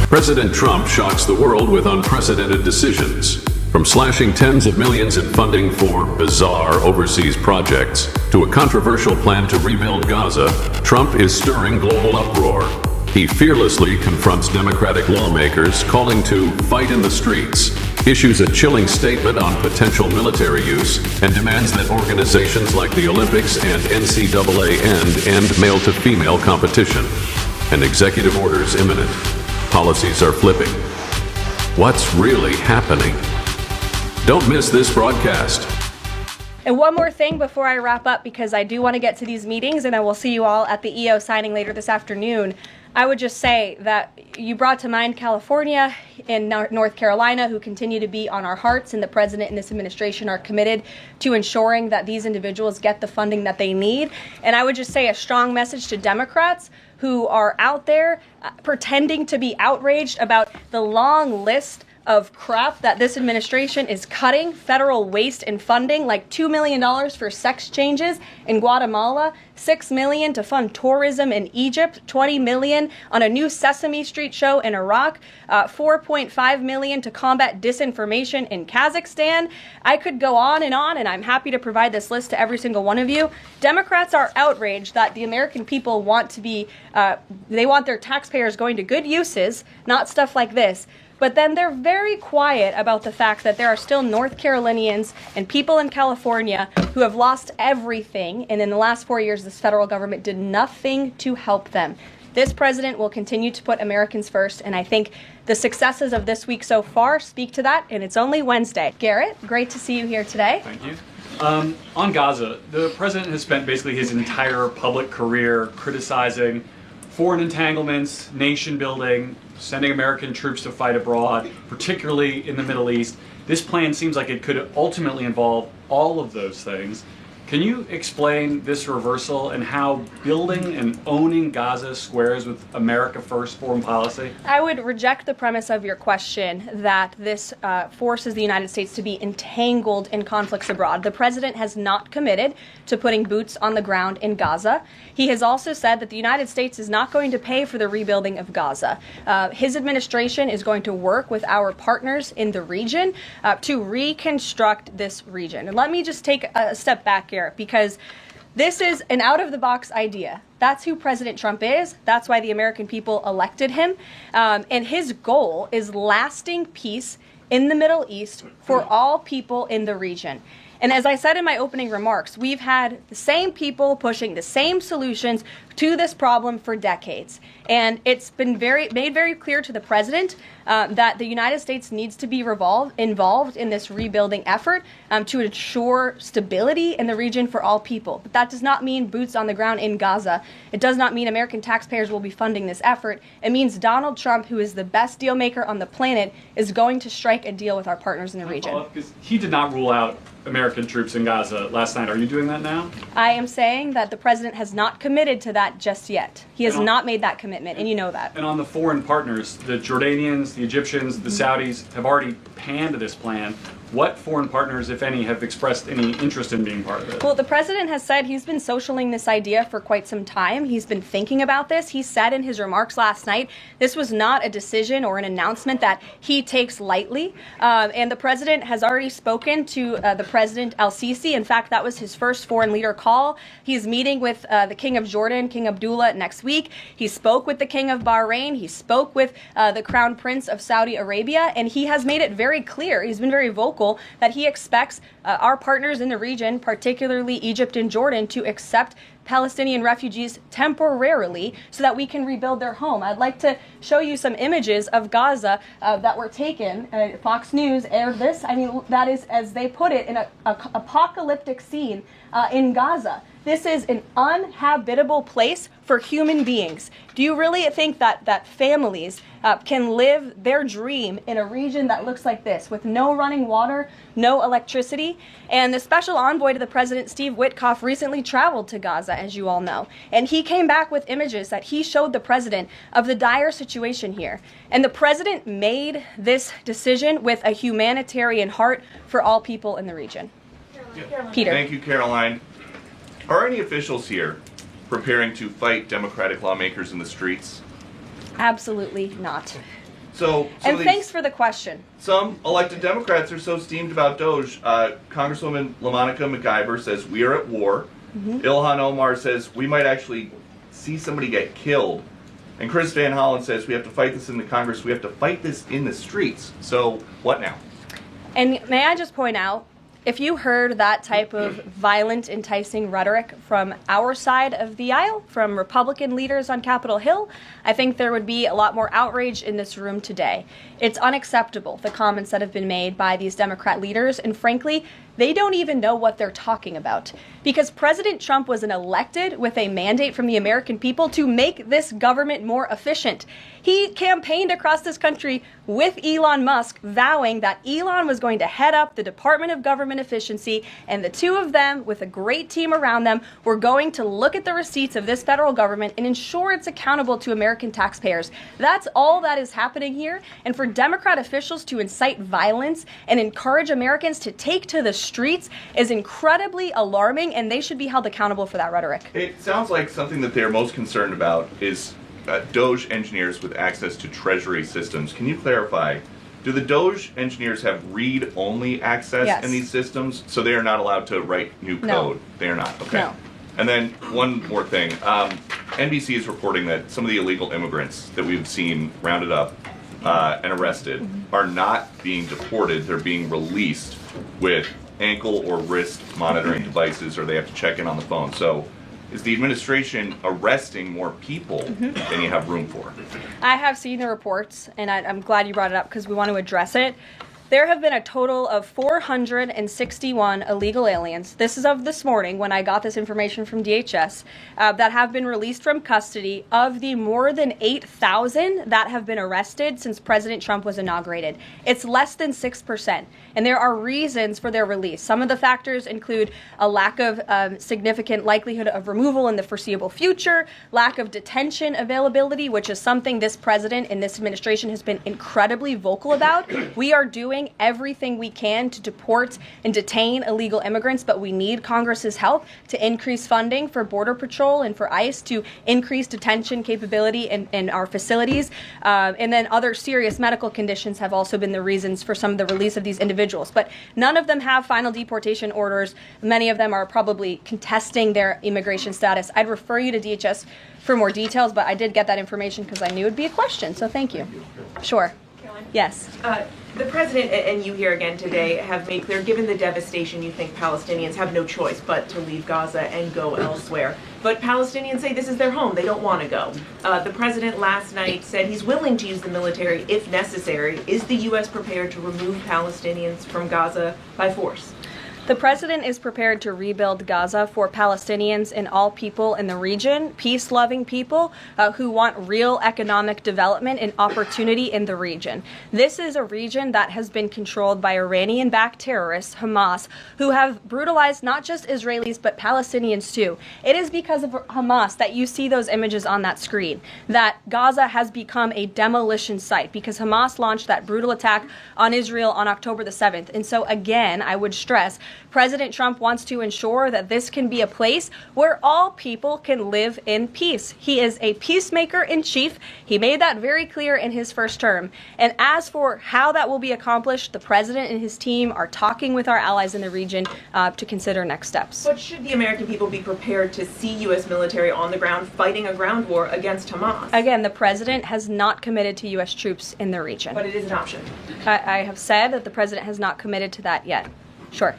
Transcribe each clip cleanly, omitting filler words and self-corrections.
President Trump shocks the world with unprecedented decisions. From slashing tens of millions in funding for bizarre overseas projects to a controversial plan to rebuild Gaza, Trump is stirring global uproar. He fearlessly confronts Democratic lawmakers calling to fight in the streets, issues a chilling statement on potential military use, and demands that organizations like the Olympics and NCAA end male-to-female competition. An executive order is imminent. Policies are flipping. What's really happening? Don't miss this broadcast. And one more thing before I wrap up, because I do want to get to these meetings and I will see you all at the EO signing later this afternoon. I would just say that you brought to mind California and North Carolina, who continue to be on our hearts, and the president and this administration are committed to ensuring that these individuals get the funding that they need. And I would just say a strong message to Democrats who are out there pretending to be outraged about the long list of crap that this administration is cutting, federal waste and funding, like $2 million for sex changes in Guatemala, $6 million to fund tourism in Egypt, $20 million on a new Sesame Street show in Iraq, $4.5 million to combat disinformation in Kazakhstan. I could go on, and I'm happy to provide this list to every single one of you. Democrats are outraged that the American people want to be, they want their taxpayers going to good uses, not stuff like this. But then they're very quiet about the fact that there are still North Carolinians and people in California who have lost everything, and in the last 4 years, this federal government did nothing to help them. This president will continue to put Americans first, and I think the successes of this week so far speak to that, and it's only Wednesday. Garrett, great to see you here today. Thank you. On Gaza, the president has spent basically his entire public career criticizing foreign entanglements, nation building, sending American troops to fight abroad, particularly in the Middle East. This plan seems like it could ultimately involve all of those things. Can you explain this reversal and how building and owning Gaza squares with America First foreign policy? I would reject the premise of your question that this forces the United States to be entangled in conflicts abroad. The president has not committed to putting boots on the ground in Gaza. He has also said that the United States is not going to pay for the rebuilding of Gaza. His administration is going to work with our partners in the region to reconstruct this region. And let me just take a step back here, because this is an out-of-the-box idea. That's who President Trump is. That's why the American people elected him. And his goal is lasting peace in the Middle East for all people in the region. And as I said in my opening remarks, we've had the same people pushing the same solutions to this problem for decades. And it's been made very clear to the president that the United States needs to be involved in this rebuilding effort to ensure stability in the region for all people. But that does not mean boots on the ground in Gaza. It does not mean American taxpayers will be funding this effort. It means Donald Trump, who is the best deal maker on the planet, is going to strike a deal with our partners in the region. Because he did not rule out American troops in Gaza last night. Are you doing that now? I am saying that the president has not committed to that just yet. He has not made that commitment, and you know that. And on the foreign partners, the Jordanians, the Egyptians, the Saudis have already panned this plan. What foreign partners, if any, have expressed any interest in being part of it? Well, the president has said he's been socialing this idea for quite some time. He's been thinking about this. He said in his remarks last night, this was not a decision or an announcement that he takes lightly. And the president has already spoken to the President al-Sisi. In fact, that was his first foreign leader call. He's meeting with the King of Jordan, King Abdullah, next week. He spoke with the King of Bahrain. He spoke with the Crown Prince of Saudi Arabia. And he has made it very clear, he's been very vocal, that he expects our partners in the region, particularly Egypt and Jordan, to accept Palestinian refugees temporarily so that we can rebuild their home. I'd like to show you some images of Gaza that were taken. Fox News aired this. I mean, that is, as they put it, an apocalyptic scene in Gaza. This is an uninhabitable place for human beings. Do you really think that families can live their dream in a region that looks like this, with no running water, no electricity? And the special envoy to the president, Steve Witkoff, recently traveled to Gaza, as you all know. And he came back with images that he showed the president of the dire situation here. And the president made this decision with a humanitarian heart for all people in the region. Peter. Thank you, Caroline. Are any officials here preparing to fight Democratic lawmakers in the streets? Absolutely not. So And thanks for the question. Some elected Democrats are so steamed about Doge. Congresswoman LaMonica McIver says we are at war. Ilhan Omar says we might actually see somebody get killed. And Chris Van Hollen says we have to fight this in the Congress. We have to fight this in the streets. So what now? And may I just point out, if you heard that type of violent, enticing rhetoric from our side of the aisle, from Republican leaders on Capitol Hill, I think there would be a lot more outrage in this room today. It's unacceptable, the comments that have been made by these Democrat leaders, and frankly, they don't even know what they're talking about. Because President Trump was elected with a mandate from the American people to make this government more efficient. He campaigned across this country with Elon Musk, vowing that Elon was going to head up the Department of Government Efficiency, and the two of them, with a great team around them, were going to look at the receipts of this federal government and ensure it's accountable to American taxpayers. That's all that is happening here. And for Democrat officials to incite violence and encourage Americans to take to the streets is incredibly alarming, and they should be held accountable for that rhetoric. It sounds like something that they're most concerned about is Doge engineers with access to Treasury systems. Can you clarify, do the Doge engineers have read-only access in these systems, so they are not allowed to write new code? No. They are not, okay. No. And then one more thing. NBC is reporting that some of the illegal immigrants that we've seen rounded up and arrested are not being deported. They're being released with ankle or wrist monitoring devices, or they have to check in on the phone. So is the administration arresting more people than you have room for? I have seen the reports, and I'm glad you brought it up because we want to address it. There have been a total of 461 illegal aliens. This is of this morning when I got this information from DHS that have been released from custody of the more than 8,000 that have been arrested since President Trump was inaugurated. It's less than 6%, and there are reasons for their release. Some of the factors include a lack of significant likelihood of removal in the foreseeable future, lack of detention availability, which is something this president and this administration has been incredibly vocal about. We are doing everything we can to deport and detain illegal immigrants, but we need Congress's help to increase funding for Border Patrol and for ICE to increase detention capability in our facilities. And then other serious medical conditions have also been the reasons for some of the release of these individuals. But none of them have final deportation orders. Many of them are probably contesting their immigration status. I'd refer you to DHS for more details, but I did get that information because I knew it would be a question, so thank you. Sure. Yes. The president and you here again today have made clear, given the devastation, you think Palestinians have no choice but to leave Gaza and go elsewhere. But Palestinians say this is their home. They don't want to go. The president last night said he's willing to use the military if necessary. Is the U.S. prepared to remove Palestinians from Gaza by force? The president is prepared to rebuild Gaza for Palestinians and all people in the region, peace-loving people who want real economic development and opportunity in the region. This is a region that has been controlled by Iranian-backed terrorists, Hamas, who have brutalized not just Israelis but Palestinians too. It is because of Hamas that you see those images on that screen, that Gaza has become a demolition site because Hamas launched that brutal attack on Israel on October the 7th. And so again, I would stress, President Trump wants to ensure that this can be a place where all people can live in peace. He is a peacemaker in chief. He made that very clear in his first term. And as for how that will be accomplished, the president and his team are talking with our allies in the region to consider next steps. But should the American people be prepared to see U.S. military on the ground fighting a ground war against Hamas? Again, the president has not committed to U.S. troops in the region. But it is an option. I have said that the president has not committed to that yet. Sure.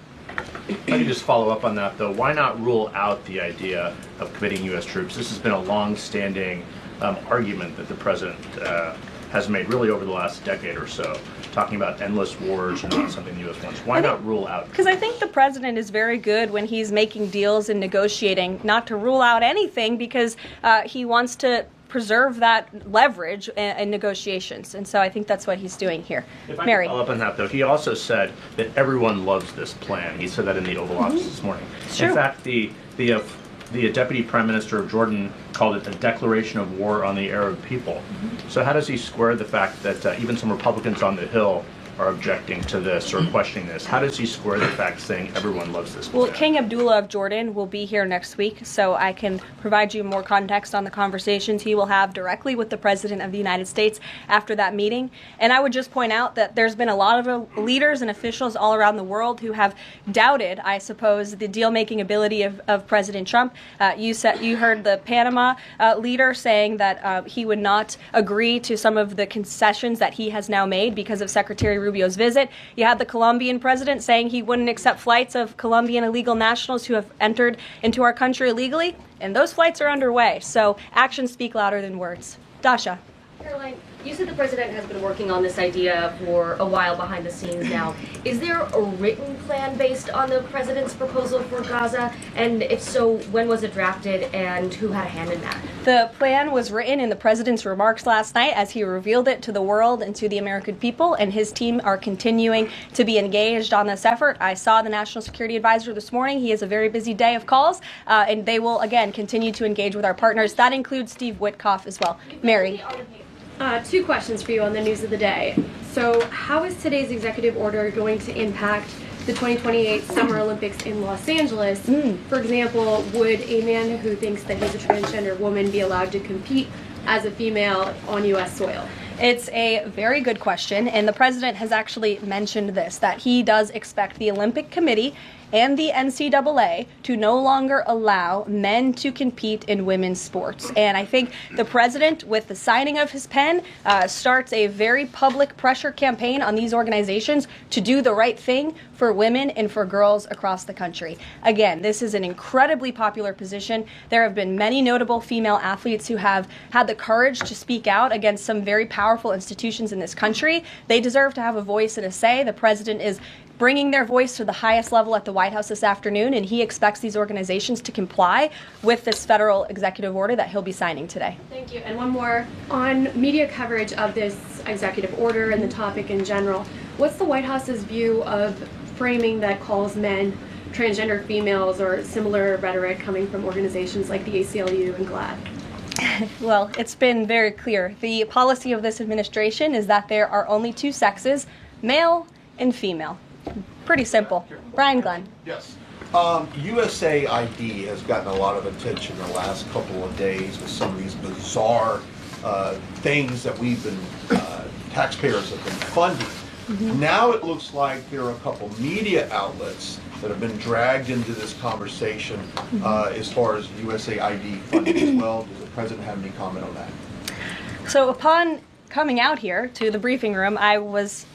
If I could just follow up on that, though, why not rule out the idea of committing U.S. troops? This has been a long-standing argument that the president has made really over the last decade or so, talking about endless wars and not something the U.S. wants. Why not rule out? Because I think the president is very good when he's making deals and negotiating not to rule out anything because he wants to preserve that leverage in negotiations. And so I think that's what he's doing here. If I Mary. can follow up on that, though, he also said that everyone loves this plan. He said that in the Oval Office this morning. True. In fact, the Deputy Prime Minister of Jordan called it a declaration of war on the Arab people. So how does he square the fact that even some Republicans on the Hill are objecting to this or questioning this. How does he square the fact saying everyone loves this Well, plan? King Abdullah of Jordan will be here next week, so I can provide you more context on the conversations he will have directly with the President of the United States after that meeting. And I would just point out that there's been a lot of leaders and officials all around the world who have doubted, I suppose, the deal-making ability of President Trump. You heard the Panama leader saying that he would not agree to some of the concessions that he has now made because of Secretary Rubio's visit. You had the Colombian president saying he wouldn't accept flights of Colombian illegal nationals who have entered into our country illegally, and those flights are underway. So actions speak louder than words. Dasha. Caroline, you said the president has been working on this idea for a while behind the scenes now. Is there a written plan based on the president's proposal for Gaza? And if so, when was it drafted and who had a hand in that? The plan was written in the president's remarks last night as he revealed it to the world and to the American people, and his team are continuing to be engaged on this effort. I saw the National Security Advisor this morning. He has a very busy day of calls, and they will, again, continue to engage with our partners. That includes Steve Witkoff as well. Mary. Two questions for you on the news of the day. So, how is today's executive order going to impact the 2028 Summer Olympics in Los Angeles? For example, would a man who thinks that he's a transgender woman be allowed to compete as a female on U.S. soil? It's a very good question, and the president has actually mentioned this, that he does expect the Olympic Committee and the NCAA to no longer allow men to compete in women's sports. And I think the president, with the signing of his pen, starts a very public pressure campaign on these organizations to do the right thing for women and for girls across the country. Again, this is an incredibly popular position. There have been many notable female athletes who have had the courage to speak out against some very powerful institutions in this country. They deserve to have a voice and a say. The president is bringing their voice to the highest level at the White House this afternoon, and he expects these organizations to comply with this federal executive order that he'll be signing today. Thank you. And one more. On media coverage of this executive order and the topic in general, what's the White House's view of framing that calls men transgender females or similar rhetoric coming from organizations like the ACLU and GLAAD? Well, it's been very clear. The policy of this administration is that there are only two sexes, male and female. Pretty simple. Brian Glenn. Yes. USAID has gotten a lot of attention in the last couple of days with some of these bizarre things that we've been, taxpayers have been funding. Now it looks like there are a couple media outlets that have been dragged into this conversation as far as USAID funding as well. Does the president have any comment on that? So upon coming out here to the briefing room, I was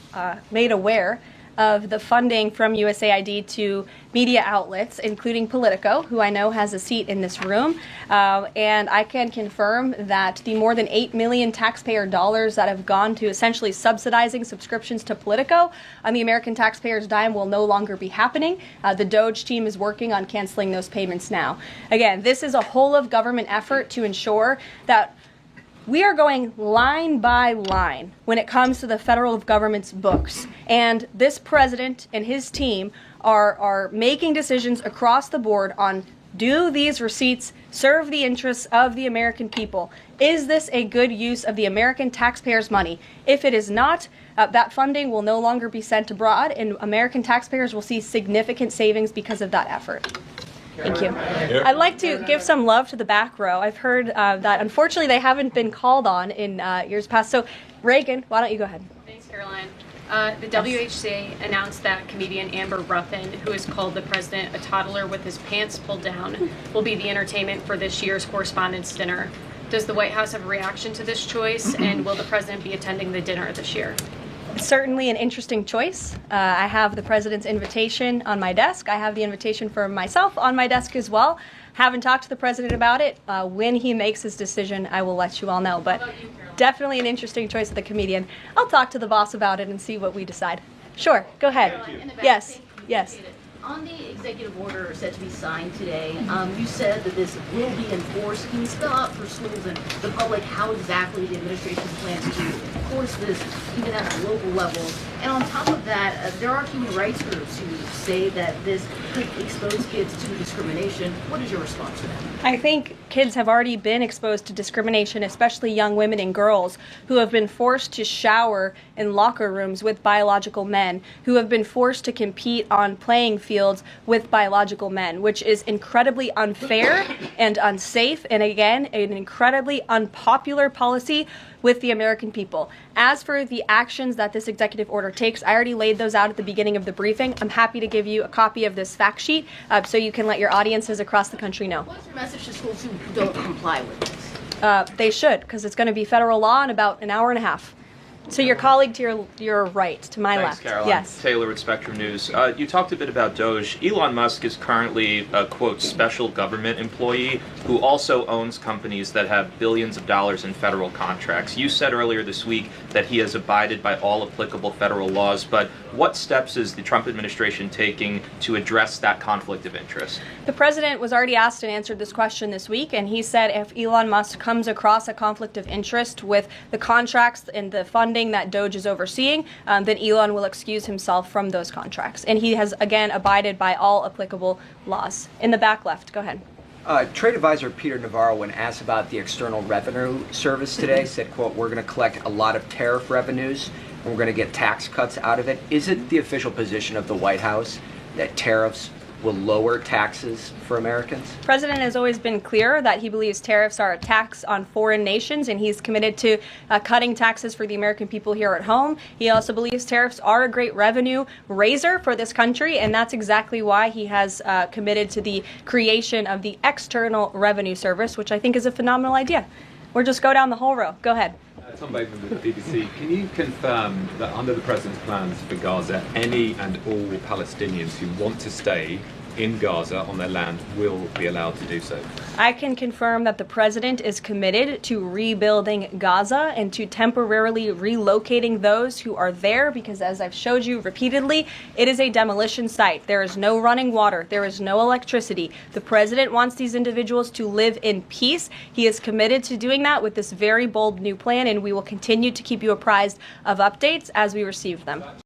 made aware of the funding from USAID to media outlets, including Politico, who I know has a seat in this room. And I can confirm that the more than $8 million taxpayer dollars that have gone to essentially subsidizing subscriptions to Politico on the American taxpayers' dime will no longer be happening. The DOJ team is working on canceling those payments now. Again, this is a whole of government effort to ensure that we are going line by line when it comes to the federal government's books. And this president and his team are making decisions across the board on, do these receipts serve the interests of the American people? Is this a good use of the American taxpayers' money? If it is not, that funding will no longer be sent abroad, and American taxpayers will see significant savings because of that effort. Thank you. I'd like to give some love to the back row. I've heard that unfortunately they haven't been called on in years past. So Reagan, why don't you go ahead? Thanks, Caroline. The WHC announced that comedian Amber Ruffin, who has called the president a toddler with his pants pulled down, will be the entertainment for this year's Correspondents' Dinner. Does the White House have a reaction to this choice, and will the president be attending the dinner this year? Certainly an interesting choice. I have the president's invitation on my desk. I have the invitation for myself on my desk as well. Haven't talked to the president about it. When he makes his decision, I will let you all know. But definitely an interesting choice of the comedian. I'll talk to the boss about it and see what we decide. Sure, go ahead. Yes, yes. On the executive order set to be signed today, you said that this will be enforced. Can you spell out for schools and the public how exactly the administration plans to enforce this, even at the local level? And on top of that, there are human rights groups who say that this could expose kids to discrimination. What is your response to that? I think kids have already been exposed to discrimination, especially young women and girls who have been forced to shower in locker rooms with biological men, who have been forced to compete on playing fields with biological men, which is incredibly unfair and unsafe, and again, an incredibly unpopular policy with the American people. As for the actions that this executive order takes, I already laid those out at the beginning of the briefing. I'm happy to give you a copy of this fact sheet so you can let your audiences across the country know. What's your message to schools who don't comply with this? They should, because it's going to be federal law in about an hour and a half. So your colleague to your right, to my Thanks, left. Caroline. Yes. Taylor with Spectrum News. You talked a bit about Doge. Elon Musk is currently a, quote, special government employee who also owns companies that have billions of dollars in federal contracts. You said earlier this week that he has abided by all applicable federal laws, but what steps is the Trump administration taking to address that conflict of interest? The president was already asked and answered this question this week, and he said if Elon Musk comes across a conflict of interest with the contracts and the funding that Doge is overseeing, then Elon will excuse himself from those contracts. And he has, again, abided by all applicable laws. In the back left, go ahead. Trade advisor Peter Navarro, when asked about the External Revenue Service today, said, quote, we're going to collect a lot of tariff revenues and we're going to get tax cuts out of it. Is it the official position of the White House that tariffs will lower taxes for Americans? The president has always been clear that he believes tariffs are a tax on foreign nations, and he's committed to cutting taxes for the American people here at home. He also believes tariffs are a great revenue raiser for this country, and that's exactly why he has committed to the creation of the External Revenue Service, which I think is a phenomenal idea. We'll just go down the whole row. Go ahead. Tom Bateman with the BBC. Can you confirm that under the President's plans for Gaza, any and all Palestinians who want to stay in Gaza on their land will be allowed to do so? I can confirm that the president is committed to rebuilding Gaza and to temporarily relocating those who are there because, as I've showed you repeatedly, it is a demolition site. There is no running water. There is no electricity. The president wants these individuals to live in peace. He is committed to doing that with this very bold new plan, and we will continue to keep you apprised of updates as we receive them.